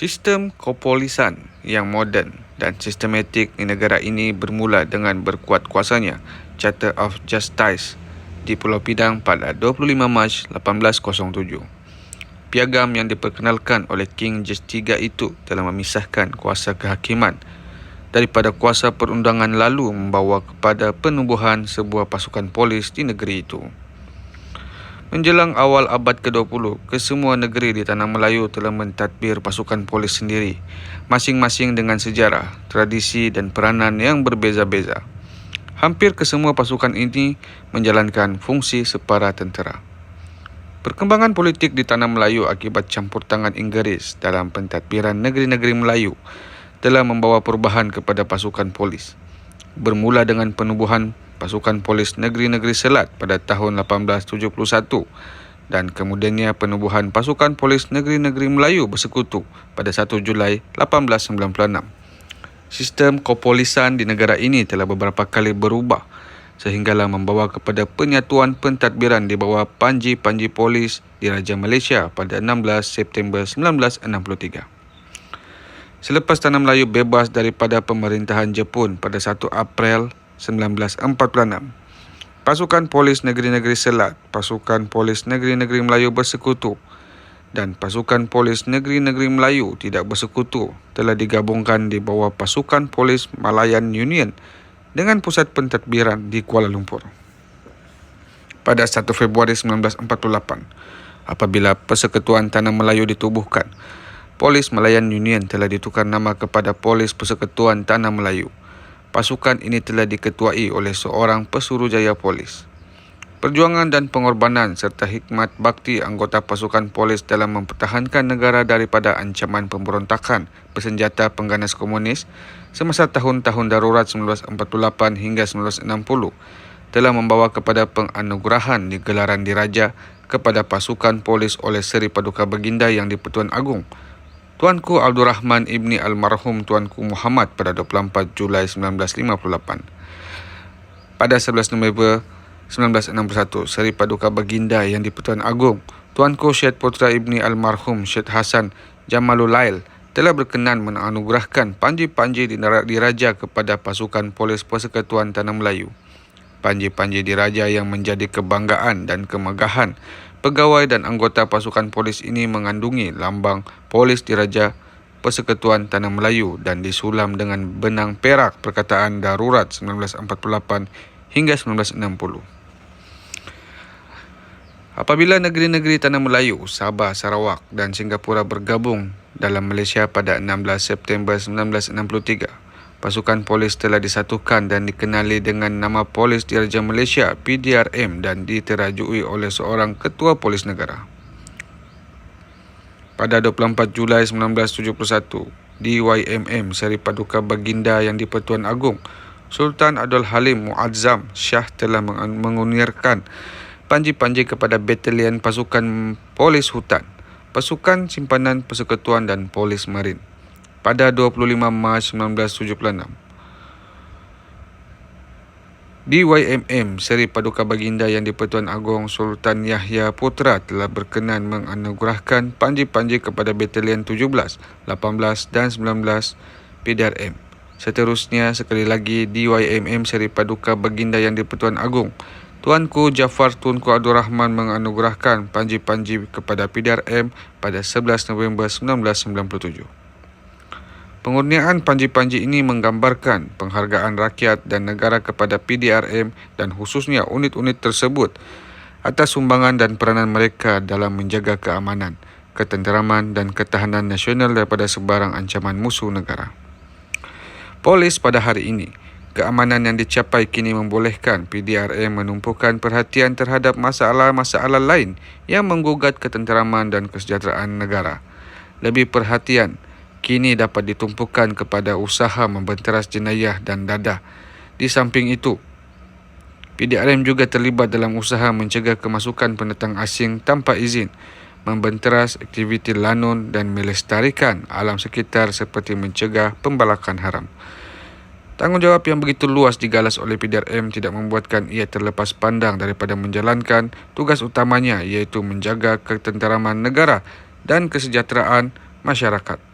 Sistem kepolisan yang moden dan sistematik di negara ini bermula dengan berkuat kuasanya Charter of Justice di Pulau Pinang pada 25 Mac 1807. Piagam yang diperkenalkan oleh King George III itu telah memisahkan kuasa kehakiman daripada kuasa perundangan lalu membawa kepada penubuhan sebuah pasukan polis di negeri itu. Menjelang awal abad ke-20, kesemua negeri di Tanah Melayu telah mentadbir pasukan polis sendiri, masing-masing dengan sejarah, tradisi dan peranan yang berbeza-beza. Hampir kesemua pasukan ini menjalankan fungsi separa tentera. Perkembangan politik di Tanah Melayu akibat campur tangan Inggeris dalam pentadbiran negeri-negeri Melayu telah membawa perubahan kepada pasukan polis. Bermula dengan penubuhan pasukan polis negeri-negeri Selat pada tahun 1871 dan kemudiannya penubuhan pasukan polis negeri-negeri Melayu bersekutu pada 1 Julai 1896. Sistem kepolisan di negara ini telah beberapa kali berubah sehinggalah membawa kepada penyatuan pentadbiran di bawah Panji-Panji Polis Diraja Malaysia pada 16 September 1963. Selepas Tanah Melayu bebas daripada pemerintahan Jepun pada 1 April 1946, pasukan polis negeri-negeri Selat, pasukan polis negeri-negeri Melayu bersekutu dan pasukan polis negeri-negeri Melayu tidak bersekutu telah digabungkan di bawah pasukan polis Malayan Union dengan pusat pentadbiran di Kuala Lumpur. Pada 1 Februari 1948, apabila Persekutuan Tanah Melayu ditubuhkan, Polis Malayan Union telah ditukar nama kepada Polis Persekutuan Tanah Melayu. Pasukan ini telah diketuai oleh seorang pesuruhjaya polis. Perjuangan dan pengorbanan serta hikmat bakti anggota pasukan polis dalam mempertahankan negara daripada ancaman pemberontakan bersenjata pengganas komunis semasa tahun-tahun darurat 1948 hingga 1960 telah membawa kepada penganugerahan di gelaran diraja kepada pasukan polis oleh Seri Paduka Baginda Yang di-Pertuan Agong Tuanku Abdul Rahman Ibni Almarhum Tuanku Muhammad pada 24 Julai 1958. Pada 11 November 1961, Seri Paduka Baginda Yang di-Pertuan Agong Tuanku Syed Putra Ibni Almarhum Syed Hasan Jamalulail telah berkenan menganugerahkan Panji-Panji Diraja kepada pasukan polis Persekutuan Tanah Melayu. Panji-Panji Diraja yang menjadi kebanggaan dan kemegahan pegawai dan anggota pasukan polis ini mengandungi lambang Polis Diraja Persekutuan Tanah Melayu dan disulam dengan benang perak Perkataan Darurat 1948 hingga 1960. Apabila negeri-negeri Tanah Melayu, Sabah, Sarawak dan Singapura bergabung dalam Malaysia pada 16 September 1963, pasukan polis telah disatukan dan dikenali dengan nama Polis Diraja Malaysia PDRM dan diterajui oleh seorang ketua polis negara. Pada 24 Julai 1971, DYMM Seri Paduka Baginda Yang di-Pertuan Agong Sultan Abdul Halim Muazzam Shah telah mengunirkan panji-panji kepada batalion pasukan polis hutan, pasukan simpanan persekutuan dan polis marin. Pada 25 Mac 1976, DYMM Seri Paduka Baginda Yang di-Pertuan Agong Sultan Yahya Putra telah berkenan menganugerahkan panji-panji kepada batalion 17, 18 dan 19 PDRM. Seterusnya, sekali lagi DYMM Seri Paduka Baginda Yang di-Pertuan Agong Tuanku Jaafar Tunku Abdul Rahman menganugerahkan panji-panji kepada PDRM pada 11 November 1997. Pengurniaan panji-panji ini menggambarkan penghargaan rakyat dan negara kepada PDRM dan khususnya unit-unit tersebut atas sumbangan dan peranan mereka dalam menjaga keamanan, ketenteraman dan ketahanan nasional daripada sebarang ancaman musuh negara. Polis pada hari ini, keamanan yang dicapai kini membolehkan PDRM menumpukan perhatian terhadap masalah-masalah lain yang menggugat ketenteraman dan kesejahteraan negara. Lebih perhatian kini dapat ditumpukan kepada usaha membenteras jenayah dan dadah. Di samping itu, PDRM juga terlibat dalam usaha mencegah kemasukan pendatang asing tanpa izin, membenteras aktiviti lanun dan melestarikan alam sekitar seperti mencegah pembalakan haram. Tanggungjawab yang begitu luas digalas oleh PDRM tidak membuatkan ia terlepas pandang daripada menjalankan tugas utamanya, iaitu menjaga ketenteraman negara dan kesejahteraan masyarakat.